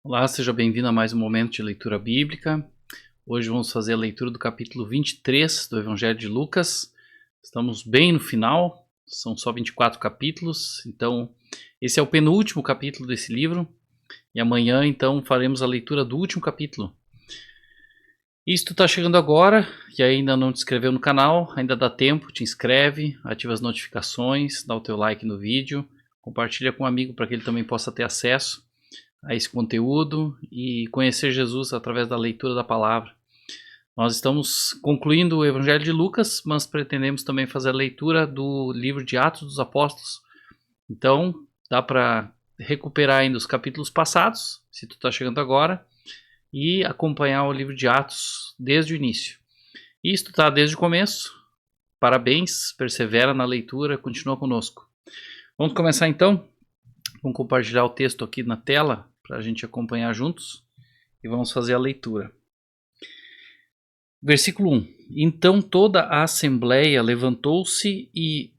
Olá, seja bem-vindo a mais um momento de leitura bíblica. Hoje vamos fazer a leitura do capítulo 23 do Evangelho de Lucas. Estamos bem no final, são só 24 capítulos, então esse é o penúltimo capítulo desse livro. E amanhã, então, faremos a leitura do último capítulo. E se tu está chegando agora e ainda não te inscreveu no canal, ainda dá tempo, te inscreve, ativa as notificações, dá o teu like no vídeo, compartilha com um amigo para que ele também possa ter acesso a esse conteúdo e conhecer Jesus através da leitura da palavra. Nós estamos concluindo o Evangelho de Lucas, mas pretendemos também fazer a leitura do livro de Atos dos Apóstolos. Então, dá para recuperar ainda os capítulos passados, se tu está chegando agora, e acompanhar o livro de Atos desde o início. E se tu está desde o começo, parabéns, persevera na leitura, continua conosco. Vamos começar então? Vamos compartilhar o texto aqui na tela para a gente acompanhar juntos e vamos fazer a leitura. Versículo 1. Então toda a assembleia levantou-se e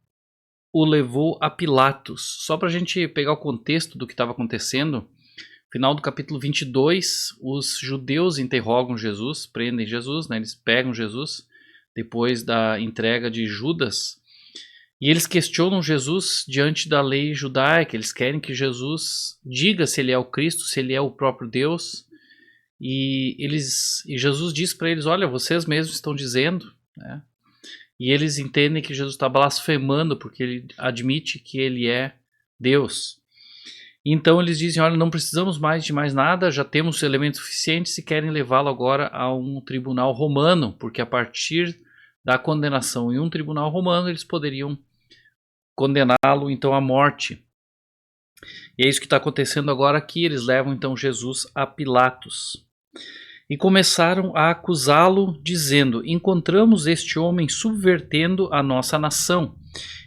o levou a Pilatos. Só para a gente pegar o contexto do que estava acontecendo, no final do capítulo 22, os judeus interrogam Jesus, prendem Jesus, né? Eles pegam Jesus depois da entrega de Judas. E eles questionam Jesus diante da lei judaica, eles querem que Jesus diga se ele é o Cristo, se ele é o próprio Deus. E Jesus diz para eles, olha, vocês mesmos estão dizendo, né? E eles entendem que Jesus está blasfemando porque ele admite que ele é Deus. Então eles dizem, olha, não precisamos mais de mais nada, já temos elementos suficientes e querem levá-lo agora a um tribunal romano, porque a partir da condenação em um tribunal romano eles poderiam condená-lo então à morte. E é isso que está acontecendo agora aqui. Eles levam então Jesus a Pilatos e começaram a acusá-lo, dizendo: encontramos este homem subvertendo a nossa nação.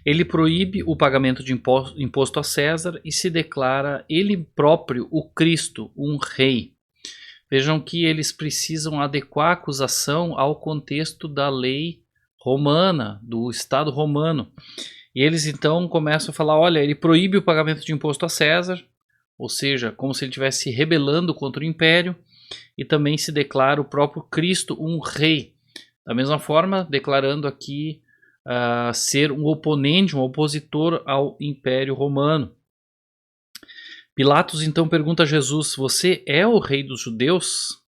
Ele proíbe o pagamento de imposto a César e se declara ele próprio o Cristo, um rei. Vejam que eles precisam adequar a acusação ao contexto da lei romana, do Estado romano. E eles então começam a falar, olha, ele proíbe o pagamento de imposto a César, ou seja, como se ele estivesse se rebelando contra o império, e também se declara o próprio Cristo um rei. Da mesma forma, declarando aqui ser um oponente, um opositor ao Império Romano. Pilatos então pergunta a Jesus, você é o rei dos judeus?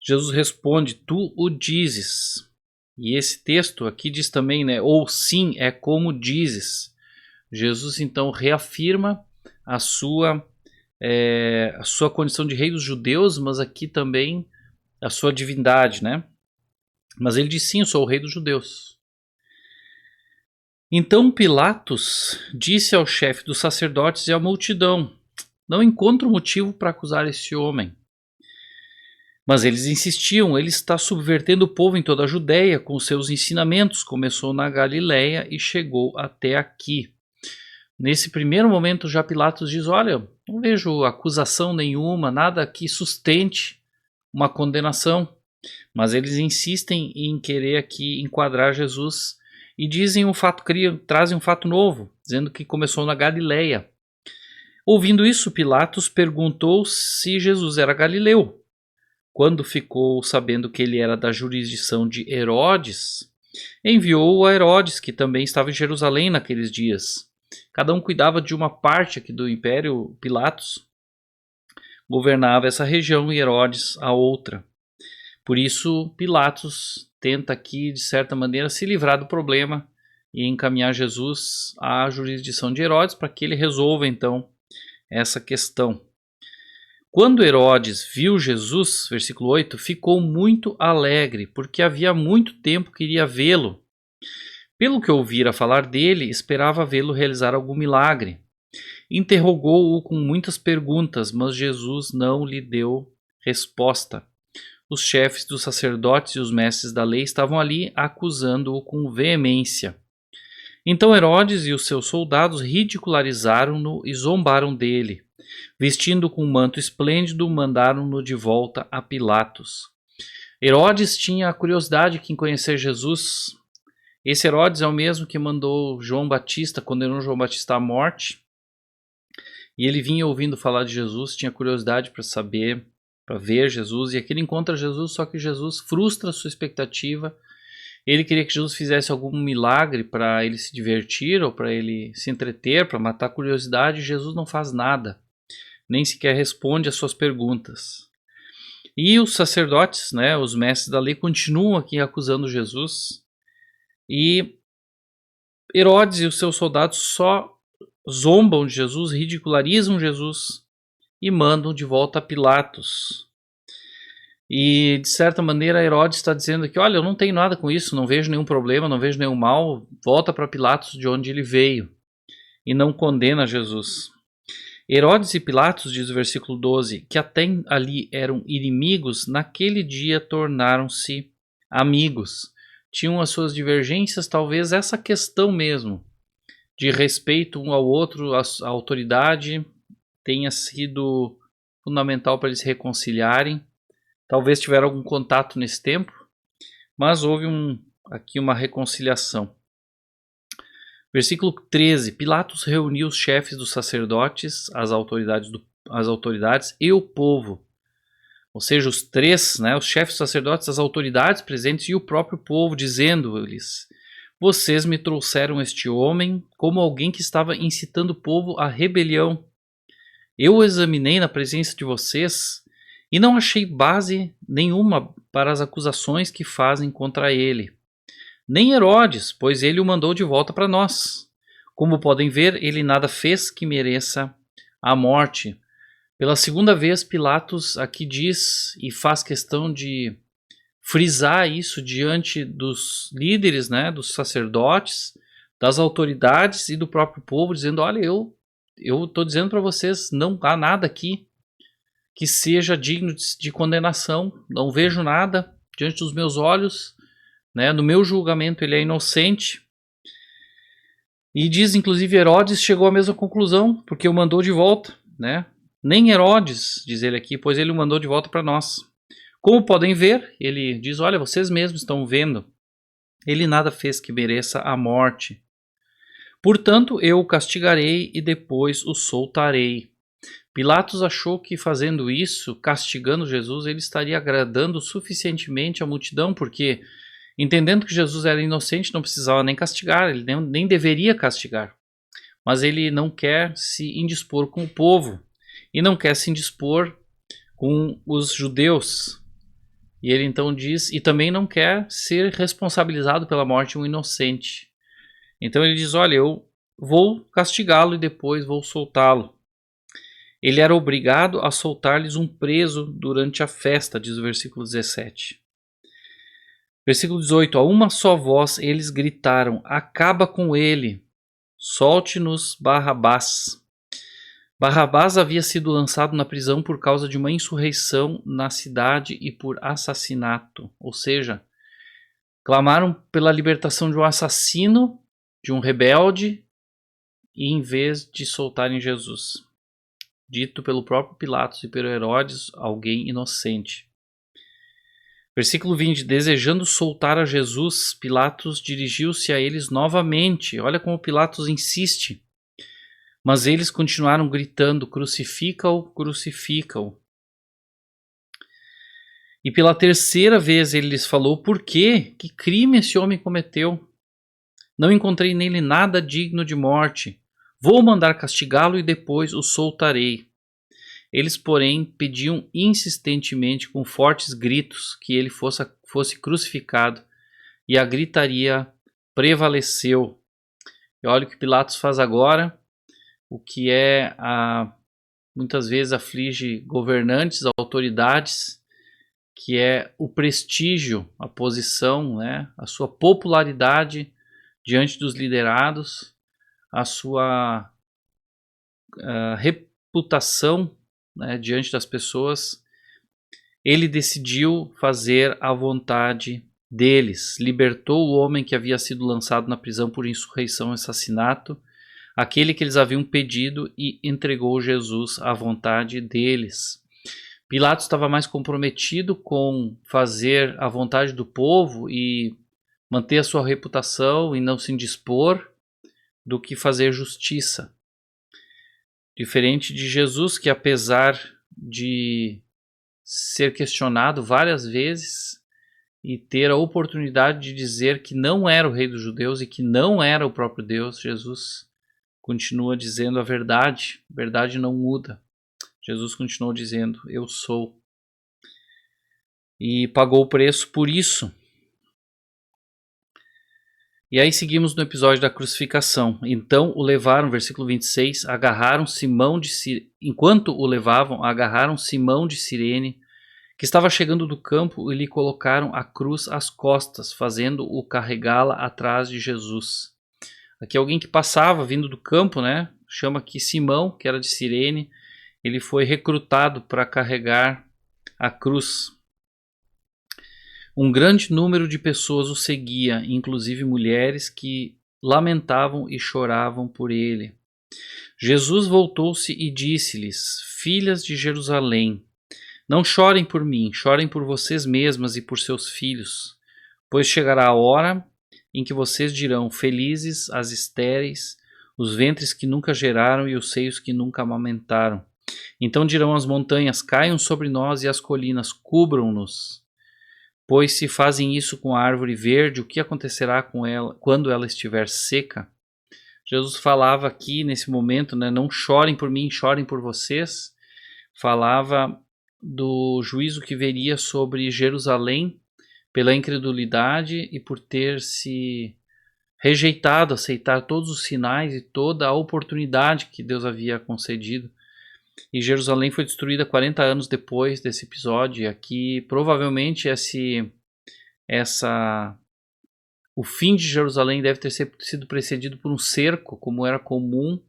Jesus responde, tu o dizes. E esse texto aqui diz também, né? Ou sim, é como dizes. Jesus então reafirma a sua condição de rei dos judeus, mas aqui também a sua divindade, né? Mas ele diz sim, eu sou o rei dos judeus. Então Pilatos disse ao chefe dos sacerdotes e à multidão, não encontro motivo para acusar esse homem. Mas eles insistiam, ele está subvertendo o povo em toda a Judéia com seus ensinamentos, começou na Galiléia e chegou até aqui. Nesse primeiro momento já Pilatos diz, olha, não vejo acusação nenhuma, nada que sustente uma condenação. Mas eles insistem em querer aqui enquadrar Jesus e dizem trazem um fato novo, dizendo que começou na Galiléia. Ouvindo isso, Pilatos perguntou se Jesus era galileu. Quando ficou sabendo que ele era da jurisdição de Herodes, enviou-o a Herodes, que também estava em Jerusalém naqueles dias. Cada um cuidava de uma parte aqui do Império. Pilatos governava essa região e Herodes a outra. Por isso, Pilatos tenta aqui, de certa maneira, se livrar do problema e encaminhar Jesus à jurisdição de Herodes para que ele resolva, então, essa questão. Quando Herodes viu Jesus, versículo 8, ficou muito alegre, porque havia muito tempo que queria vê-lo. Pelo que ouvira falar dele, esperava vê-lo realizar algum milagre. Interrogou-o com muitas perguntas, mas Jesus não lhe deu resposta. Os chefes dos sacerdotes e os mestres da lei estavam ali acusando-o com veemência. Então Herodes e os seus soldados ridicularizaram-no e zombaram dele. Vestindo com um manto esplêndido, mandaram-no de volta a Pilatos. Herodes tinha a curiosidade em conhecer Jesus. Esse Herodes é o mesmo que mandou João Batista, condenou João Batista à morte. E ele vinha ouvindo falar de Jesus, tinha curiosidade para saber, para ver Jesus, e aqui ele encontra Jesus, só que Jesus frustra a sua expectativa. Ele queria que Jesus fizesse algum milagre para ele se divertir ou para ele se entreter, para matar a curiosidade. Jesus não faz nada, nem sequer responde às suas perguntas. E os sacerdotes, né, os mestres da lei, continuam aqui acusando Jesus. E Herodes e os seus soldados só zombam de Jesus, ridicularizam Jesus e mandam de volta a Pilatos. E de certa maneira Herodes está dizendo que, olha, eu não tenho nada com isso, não vejo nenhum problema, não vejo nenhum mal, volta para Pilatos de onde ele veio, e não condena Jesus. Herodes e Pilatos, diz o versículo 12, que até ali eram inimigos, naquele dia tornaram-se amigos. Tinham as suas divergências, talvez essa questão mesmo, de respeito um ao outro, a autoridade, tenha sido fundamental para eles se reconciliarem. Talvez tiveram algum contato nesse tempo, mas houve aqui uma reconciliação. Versículo 13. Pilatos reuniu os chefes dos sacerdotes, as autoridades e o povo. Ou seja, os três, né, os chefes dos sacerdotes, as autoridades presentes e o próprio povo, dizendo-lhes: vocês me trouxeram este homem como alguém que estava incitando o povo à rebelião. Eu o examinei na presença de vocês e não achei base nenhuma para as acusações que fazem contra ele. Nem Herodes, pois ele o mandou de volta para nós. Como podem ver, ele nada fez que mereça a morte. Pela segunda vez, Pilatos aqui diz e faz questão de frisar isso diante dos líderes, né, dos sacerdotes, das autoridades e do próprio povo, dizendo: olha, eu estou dizendo para vocês, não há nada aqui que seja digno de condenação, não vejo nada diante dos meus olhos, né? No meu julgamento ele é inocente. E diz, inclusive, Herodes chegou à mesma conclusão, porque o mandou de volta, né? Nem Herodes, diz ele aqui, pois ele o mandou de volta para nós. Como podem ver, ele diz: olha, vocês mesmos estão vendo, ele nada fez que mereça a morte. Portanto, eu o castigarei e depois o soltarei. Pilatos achou que fazendo isso, castigando Jesus, ele estaria agradando suficientemente a multidão, porque, entendendo que Jesus era inocente, não precisava nem castigar, ele nem deveria castigar. Mas ele não quer se indispor com o povo, e não quer se indispor com os judeus. E ele então diz, e também não quer ser responsabilizado pela morte de um inocente. Então ele diz: olha, eu vou castigá-lo e depois vou soltá-lo. Ele era obrigado a soltar-lhes um preso durante a festa, diz o versículo 17. Versículo 18. A uma só voz eles gritaram: acaba com ele, solte-nos Barrabás. Barrabás havia sido lançado na prisão por causa de uma insurreição na cidade e por assassinato. Ou seja, clamaram pela libertação de um assassino, de um rebelde, e em vez de soltarem Jesus, dito pelo próprio Pilatos e pelo Herodes, alguém inocente. Versículo 20. Desejando soltar a Jesus, Pilatos dirigiu-se a eles novamente. Olha como Pilatos insiste. Mas eles continuaram gritando: crucifica-o, crucifica-o. E pela terceira vez ele lhes falou: por quê? Que crime esse homem cometeu? Não encontrei nele nada digno de morte. Vou mandar castigá-lo e depois o soltarei. Eles, porém, pediam insistentemente, com fortes gritos, que ele fosse crucificado, e a gritaria prevaleceu. E olha o que Pilatos faz agora, o que muitas vezes aflige governantes, autoridades, que é o prestígio, a posição, né, a sua popularidade diante dos liderados, a sua reputação, né, diante das pessoas. Ele decidiu fazer a vontade deles, libertou o homem que havia sido lançado na prisão por insurreição e assassinato, aquele que eles haviam pedido, e entregou Jesus à vontade deles. Pilatos estava mais comprometido com fazer a vontade do povo e manter a sua reputação e não se indispor, do que fazer justiça. Diferente de Jesus, que apesar de ser questionado várias vezes e ter a oportunidade de dizer que não era o rei dos judeus e que não era o próprio Deus, Jesus continua dizendo a verdade. A verdade não muda. Jesus continuou dizendo, eu sou. E pagou o preço por isso. E aí seguimos no episódio da crucificação. Então o levaram, versículo 26, agarraram Simão de Cirene. Enquanto o levavam, agarraram Simão de Cirene, que estava chegando do campo, e lhe colocaram a cruz às costas, fazendo-o carregá-la atrás de Jesus. Aqui alguém que passava, vindo do campo, né? Chama aqui Simão, que era de Cirene. Ele foi recrutado para carregar a cruz. Um grande número de pessoas o seguia, inclusive mulheres que lamentavam e choravam por ele. Jesus voltou-se e disse-lhes, filhas de Jerusalém, não chorem por mim, chorem por vocês mesmas e por seus filhos, pois chegará a hora em que vocês dirão, felizes as estéreis, os ventres que nunca geraram e os seios que nunca amamentaram. Então dirão as montanhas, caiam sobre nós, e as colinas, cubram-nos. Pois se fazem isso com a árvore verde, o que acontecerá com ela quando ela estiver seca? Jesus falava aqui nesse momento, né, não chorem por mim, chorem por vocês. Falava do juízo que viria sobre Jerusalém pela incredulidade e por ter se rejeitado aceitar todos os sinais e toda a oportunidade que Deus havia concedido. E Jerusalém foi destruída 40 anos depois desse episódio. E aqui provavelmente o fim de Jerusalém deve ter sido precedido por um cerco, como era comum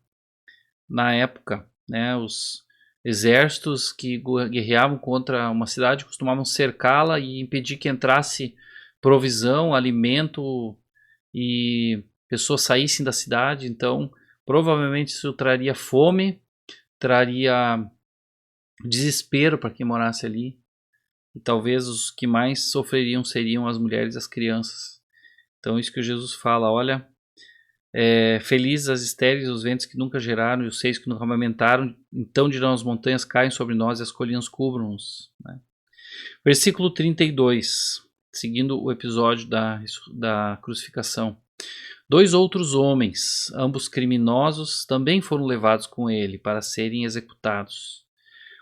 na época, né? Os exércitos que guerreavam contra uma cidade costumavam cercá-la e impedir que entrasse provisão, alimento e pessoas saíssem da cidade. Então provavelmente isso traria fome, traria desespero para quem morasse ali, e talvez os que mais sofreriam seriam as mulheres e as crianças. Então isso que Jesus fala, olha, felizes as estéreis, os ventos que nunca geraram e os seios que nunca amamentaram, então dirão as montanhas, caem sobre nós e as colinas cubram-nos. Né? Versículo 32, seguindo o episódio da crucificação. 2 outros homens, ambos criminosos, também foram levados com ele para serem executados.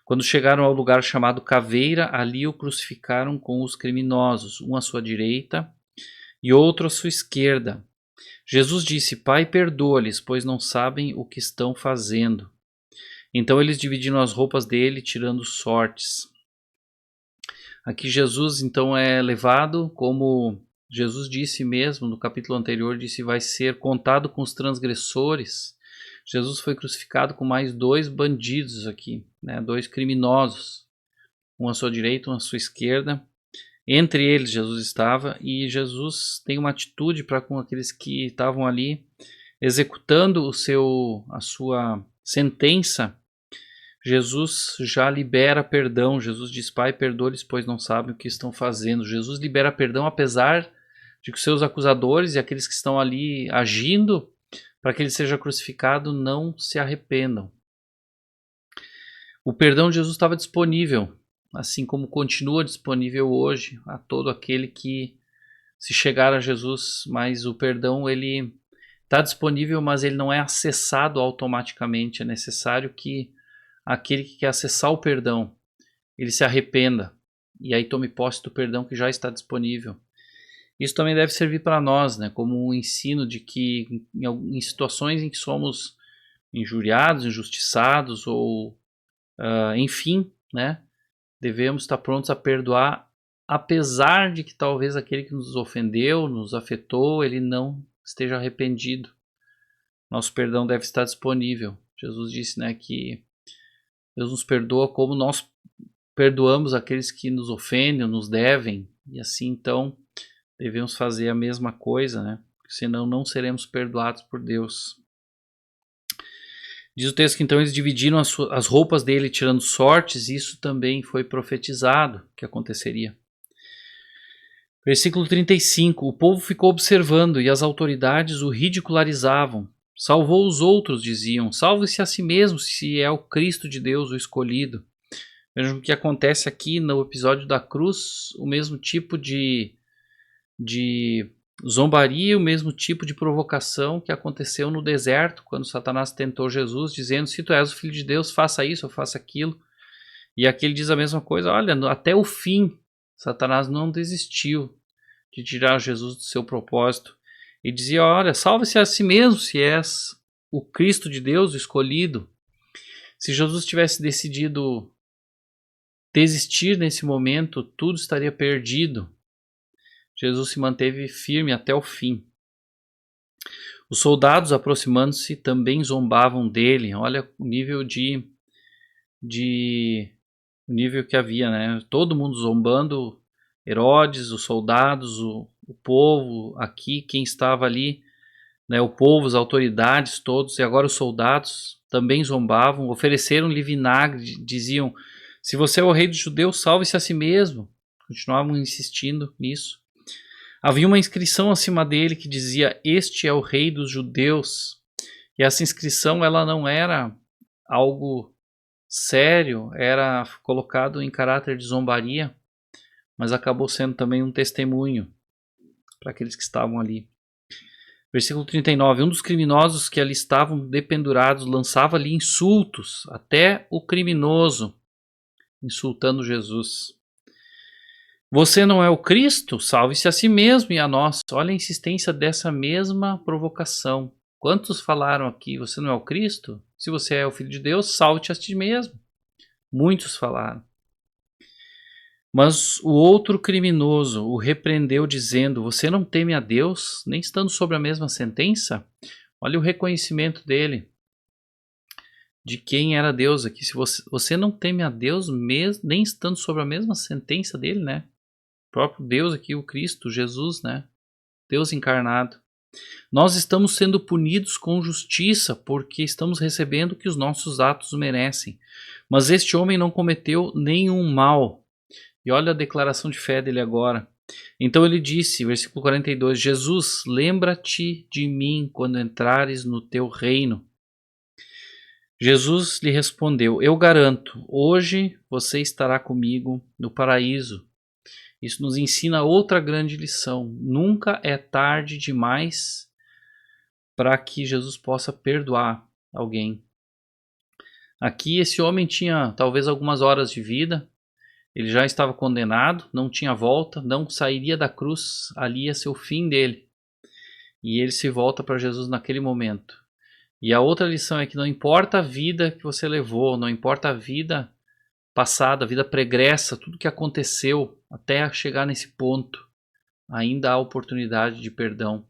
Quando chegaram ao lugar chamado Caveira, ali o crucificaram com os criminosos, um à sua direita e outro à sua esquerda. Jesus disse, Pai, perdoa-lhes, pois não sabem o que estão fazendo. Então eles dividiram as roupas dele, tirando sortes. Aqui Jesus então é levado, como Jesus disse mesmo no capítulo anterior, disse, vai ser contado com os transgressores. Jesus foi crucificado com mais 2 bandidos aqui, né? 2 criminosos, um à sua direita, um à sua esquerda. Entre eles Jesus estava, e Jesus tem uma atitude para com aqueles que estavam ali executando a sua sentença. Jesus já libera perdão. Jesus diz, Pai, perdoa-lhes, pois não sabem o que estão fazendo. Jesus libera perdão apesar de que os seus acusadores e aqueles que estão ali agindo para que ele seja crucificado não se arrependam. O perdão de Jesus estava disponível, assim como continua disponível hoje a todo aquele que se chegar a Jesus, mas o perdão ele está disponível, mas ele não é acessado automaticamente. É necessário que aquele que quer acessar o perdão, ele se arrependa e aí tome posse do perdão que já está disponível. Isso também deve servir para nós, né, como um ensino de que em situações em que somos injuriados, injustiçados ou enfim, né, devemos estar prontos a perdoar, apesar de que talvez aquele que nos ofendeu, nos afetou, ele não esteja arrependido. Nosso perdão deve estar disponível. Jesus disse, né, que Deus nos perdoa como nós perdoamos aqueles que nos ofendem, nos devem, e assim então devemos fazer a mesma coisa, né? Senão não seremos perdoados por Deus. Diz o texto que então eles dividiram as roupas dele tirando sortes, e isso também foi profetizado que aconteceria. Versículo 35, o povo ficou observando e as autoridades o ridicularizavam. Salvou os outros, diziam. Salve-se a si mesmo, se é o Cristo de Deus, o escolhido. Vejam o que acontece aqui no episódio da cruz, o mesmo tipo de zombaria, o mesmo tipo de provocação que aconteceu no deserto, quando Satanás tentou Jesus, dizendo, se tu és o Filho de Deus, faça isso ou faça aquilo. E aqui ele diz a mesma coisa, olha, até o fim, Satanás não desistiu de tirar Jesus do seu propósito. E dizia, olha, salve-se a si mesmo, se és o Cristo de Deus, o escolhido. Se Jesus tivesse decidido desistir nesse momento, tudo estaria perdido. Jesus se manteve firme até o fim. Os soldados, aproximando-se, também zombavam dele. Olha o nível o nível que havia, né? Todo mundo zombando, Herodes, os soldados, o povo aqui, quem estava ali, né? O povo, as autoridades, todos, e agora os soldados também zombavam, ofereceram-lhe vinagre, diziam, se você é o rei dos judeus, salve-se a si mesmo. Continuavam insistindo nisso. Havia uma inscrição acima dele que dizia, este é o rei dos judeus. E essa inscrição, ela não era algo sério, era colocado em caráter de zombaria, mas acabou sendo também um testemunho para aqueles que estavam ali. Versículo 39, um dos criminosos que ali estavam dependurados lançava-lhe insultos, até o criminoso, insultando Jesus. Você não é o Cristo? Salve-se a si mesmo e a nós. Olha a insistência dessa mesma provocação. Quantos falaram aqui, você não é o Cristo? Se você é o Filho de Deus, salve-te a ti mesmo. Muitos falaram. Mas o outro criminoso o repreendeu dizendo, você não teme a Deus, nem estando sob a mesma sentença? Olha o reconhecimento dele, de quem era Deus aqui. Se você não teme a Deus, mesmo, nem estando sob a mesma sentença dele, né? O próprio Deus aqui, o Cristo, Jesus, né? Deus encarnado. Nós estamos sendo punidos com justiça, porque estamos recebendo o que os nossos atos merecem. Mas este homem não cometeu nenhum mal. E olha a declaração de fé dele agora. Então ele disse, versículo 42, Jesus, lembra-te de mim quando entrares no teu reino. Jesus lhe respondeu, eu garanto, hoje você estará comigo no paraíso. Isso nos ensina outra grande lição. Nunca é tarde demais para que Jesus possa perdoar alguém. Aqui esse homem tinha talvez algumas horas de vida. Ele já estava condenado, não tinha volta, não sairia da cruz, ali ia ser o fim dele. E ele se volta para Jesus naquele momento. E a outra lição é que não importa a vida que você levou, não importa a vida passada, a vida pregressa, tudo que aconteceu até chegar nesse ponto, ainda há oportunidade de perdão.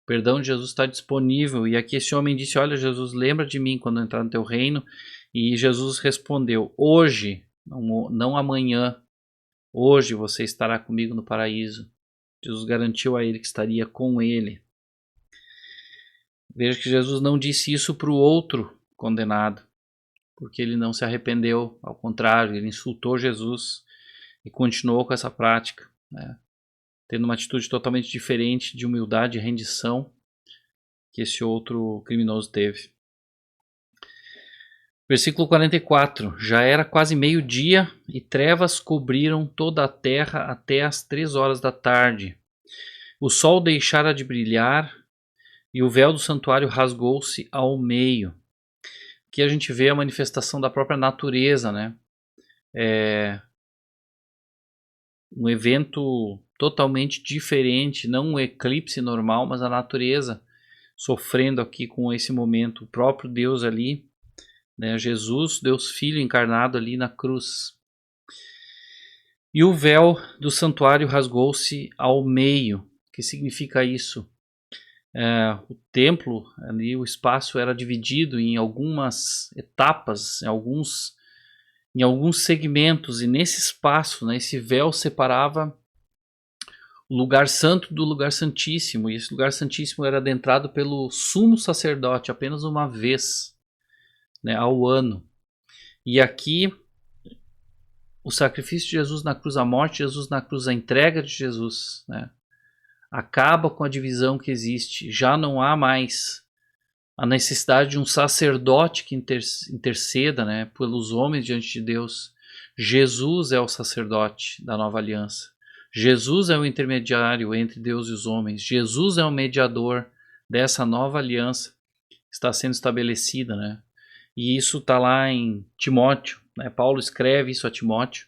O perdão de Jesus está disponível. E aqui esse homem disse, olha Jesus, lembra de mim quando entrar no teu reino. E Jesus respondeu, hoje, não amanhã, hoje você estará comigo no paraíso. Jesus garantiu a ele que estaria com ele. Veja que Jesus não disse isso para o outro condenado, porque ele não se arrependeu, ao contrário, ele insultou Jesus e continuou com essa prática, né? Tendo uma atitude totalmente diferente de humildade e rendição que esse outro criminoso teve. Versículo 44, já era quase meio-dia e trevas cobriram toda a terra até as 3 horas da tarde. O sol deixara de brilhar e o véu do santuário rasgou-se ao meio. Aqui a gente vê a manifestação da própria natureza, né? Um evento totalmente diferente, não um eclipse normal, mas a natureza sofrendo aqui com esse momento. O próprio Deus ali, né? Jesus, Deus Filho encarnado ali na cruz. E o véu do santuário rasgou-se ao meio. O que significa isso? O templo, ali o espaço era dividido em algumas etapas, em alguns segmentos, e nesse espaço, né, esse véu separava o lugar santo do lugar santíssimo, e esse lugar santíssimo era adentrado pelo sumo sacerdote apenas uma vez, né, ao ano. E aqui o sacrifício de Jesus na cruz, a morte de Jesus na cruz, a entrega de Jesus, né, acaba com a divisão que existe. Já não há mais a necessidade de um sacerdote que interceda, né, pelos homens diante de Deus. Jesus é o sacerdote da nova aliança. Jesus é o intermediário entre Deus e os homens. Jesus é o mediador dessa nova aliança que está sendo estabelecida, né? E isso está lá em Timóteo, né? Paulo escreve isso a Timóteo,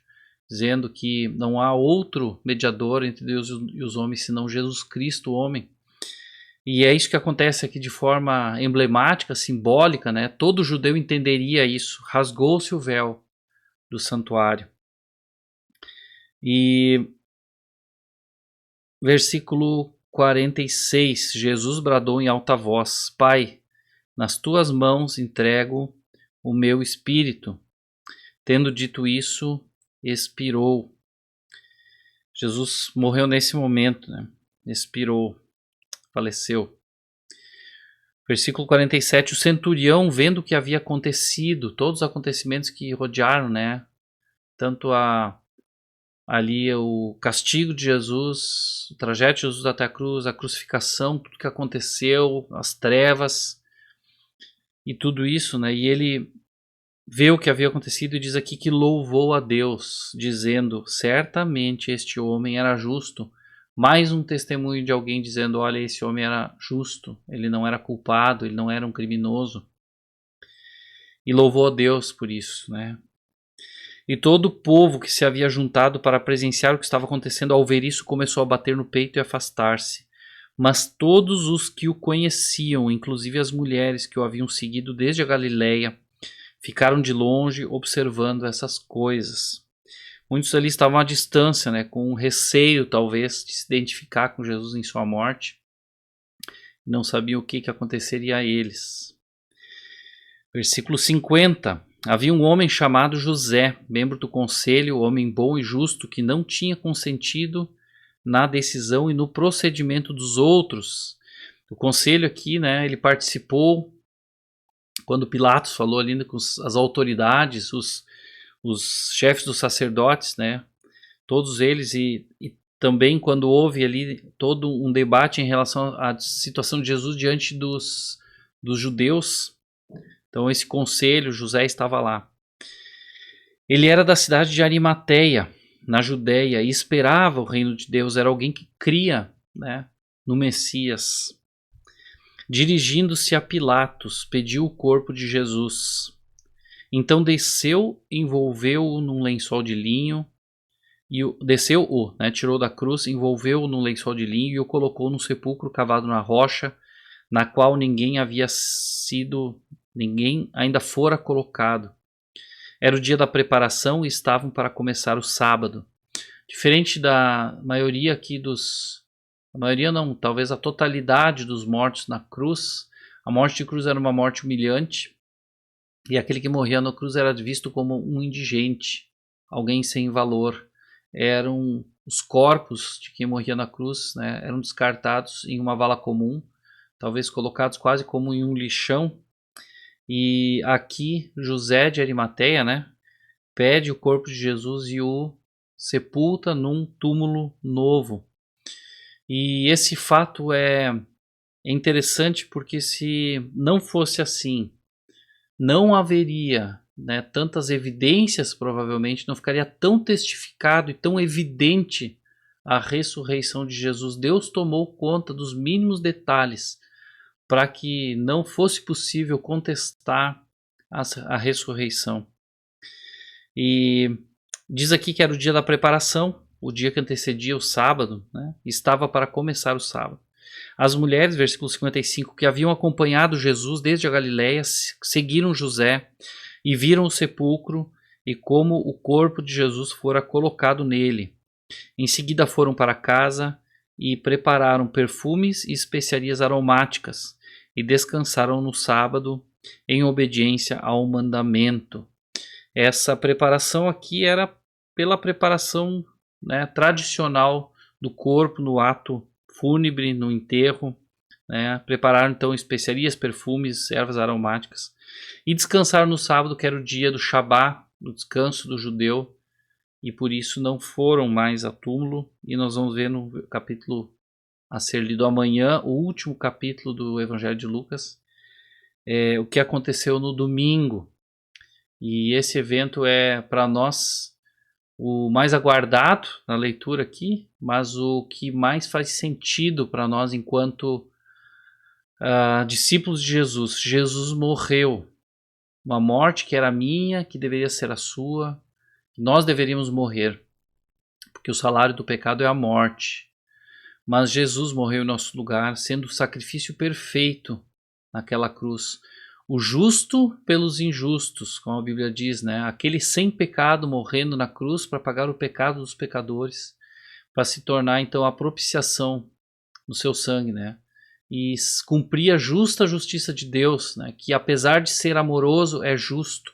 dizendo que não há outro mediador entre Deus e os homens senão Jesus Cristo, o homem. E é isso que acontece aqui de forma emblemática, simbólica, né? Todo judeu entenderia isso. Rasgou-se o véu do santuário. E versículo 46, Jesus bradou em alta voz: Pai, nas tuas mãos entrego o meu espírito. Tendo dito isso, expirou. Jesus morreu nesse momento, né? Expirou, faleceu. Versículo 47, o centurião, vendo o que havia acontecido, todos os acontecimentos que rodearam, né? Tanto ali o castigo de Jesus, o trajeto de Jesus até a cruz, a crucificação, tudo que aconteceu, as trevas e tudo isso, né? E ele vê o que havia acontecido e diz aqui que louvou a Deus, dizendo: certamente este homem era justo. Mais um testemunho de alguém dizendo: olha, esse homem era justo, ele não era culpado, ele não era um criminoso. E louvou a Deus por isso, né? E todo o povo que se havia juntado para presenciar o que estava acontecendo, ao ver isso, começou a bater no peito e afastar-se. Mas todos os que o conheciam, inclusive as mulheres que o haviam seguido desde a Galileia, ficaram de longe observando essas coisas. Muitos ali estavam à distância, né, com receio talvez de se identificar com Jesus em sua morte. Não sabiam o que aconteceria a eles. Versículo 50. Havia um homem chamado José, membro do conselho, homem bom e justo, que não tinha consentido na decisão e no procedimento dos outros. O conselho aqui, né, ele participou quando Pilatos falou ali com as autoridades, os chefes dos sacerdotes, né, todos eles, e também quando houve ali todo um debate em relação à situação de Jesus diante dos judeus. Então esse conselho, José estava lá. Ele era da cidade de Arimateia, na Judéia, e esperava o reino de Deus, era alguém que cria, né, no Messias. Dirigindo-se a Pilatos, pediu o corpo de Jesus. Então desceu, envolveu-o num lençol de linho, tirou da cruz, envolveu-o num lençol de linho e o colocou num sepulcro cavado na rocha, na qual ninguém ainda fora colocado. Era o dia da preparação e estavam para começar o sábado. Diferente da maioria aqui talvez a totalidade dos mortos na cruz, a morte de cruz era uma morte humilhante e aquele que morria na cruz era visto como um indigente, alguém sem valor. Os corpos de quem morria na cruz, né, eram descartados em uma vala comum, talvez colocados quase como em um lixão. E aqui José de Arimateia, né, pede o corpo de Jesus e o sepulta num túmulo novo. E esse fato é interessante porque se não fosse assim, não haveria, né, tantas evidências, provavelmente, não ficaria tão testificado e tão evidente a ressurreição de Jesus. Deus tomou conta dos mínimos detalhes para que não fosse possível contestar a ressurreição. E diz aqui que era o dia da preparação, o dia que antecedia o sábado, né? Estava para começar o sábado. As mulheres, versículo 55, que haviam acompanhado Jesus desde a Galileia, seguiram José e viram o sepulcro e como o corpo de Jesus fora colocado nele. Em seguida foram para casa e prepararam perfumes e especiarias aromáticas e descansaram no sábado em obediência ao mandamento. Essa preparação aqui era pela preparação, né, tradicional do corpo no ato fúnebre, no enterro, né? Prepararam então especiarias, perfumes, ervas aromáticas e descansaram no sábado, que era o dia do Shabá, do descanso do judeu, e por isso não foram mais a túmulo. E nós vamos ver no capítulo a ser lido amanhã, o último capítulo do Evangelho de Lucas, o que aconteceu no domingo. E esse evento é para nós o mais aguardado na leitura aqui, mas o que mais faz sentido para nós enquanto discípulos de Jesus. Jesus morreu, uma morte que era minha, que deveria ser a sua, nós deveríamos morrer, porque o salário do pecado é a morte. Mas Jesus morreu em nosso lugar, sendo o sacrifício perfeito naquela cruz. O justo pelos injustos, como a Bíblia diz, né? Aquele sem pecado morrendo na cruz para pagar o pecado dos pecadores, para se tornar então a propiciação no seu sangue, né? E cumprir a justa justiça de Deus, né? Que apesar de ser amoroso, é justo.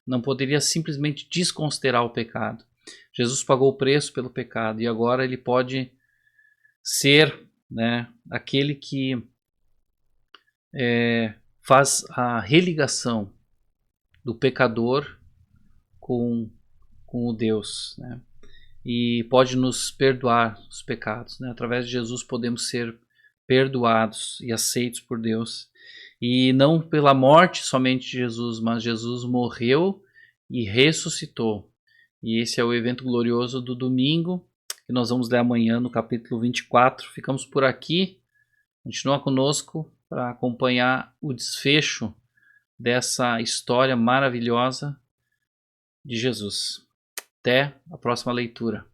Não poderia simplesmente desconsiderar o pecado. Jesus pagou o preço pelo pecado e agora ele pode ser, né, aquele que faz a religação do pecador com o Deus, né? E pode nos perdoar os pecados, né? Através de Jesus podemos ser perdoados e aceitos por Deus. E não pela morte somente de Jesus, mas Jesus morreu e ressuscitou. E esse é o evento glorioso do domingo, que nós vamos ler amanhã no capítulo 24. Ficamos por aqui. Continua conosco para acompanhar o desfecho dessa história maravilhosa de Jesus. Até a próxima leitura.